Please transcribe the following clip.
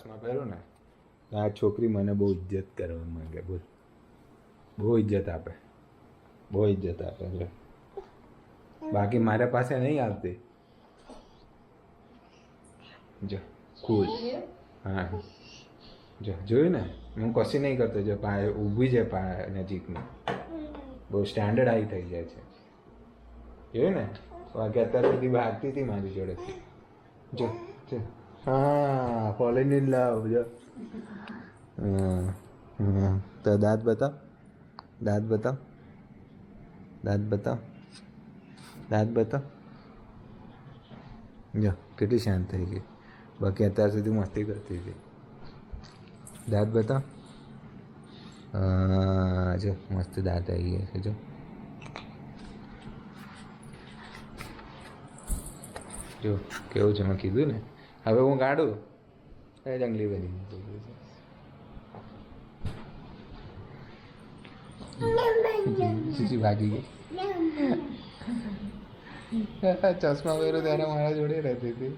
ચશ્મા પહેરું ને આ છોકરી મને બહુ ઇજ્જત કરવા માંગે. બોલ, બહુ ઇજ્જત આપે, બહુ ઇજ્જત આપે છે. બાકી મારા પાસે નહીં આવતી. જો કુલ. હા જો જોયું ને, હું કશી નહીં કરતો. જો પાય ઊભી છે, પાય નજીકમાં બહુ સ્ટેન્ડર્ડ આવી થઈ જાય છે. જોયું ને, બાકી અત્યાર સુધી ભાગતી હતી મારી જોડેથી. જો જો હા, ફોલોઈન ઇન લવ. જો તો દાંત બતાવ, દાંત બતાવ, દાંત બતાવ, દાંત બતાવ. જો કેટલી શાંત થઈ ગઈ. બાકી અત્યાર સુધી મસ્તી કરતી હતી. દાંત બતાવ. હા જો મસ્ત દાંત આવી ગયા છે. જો જો કેવું છે, મેં કીધું ને. હવે હું કાઢું એ જંગલી બની શીશી ભાગી ગઈ. ચશ્મા પહેરો ત્યારે મારા જોડે રહેતી હતી.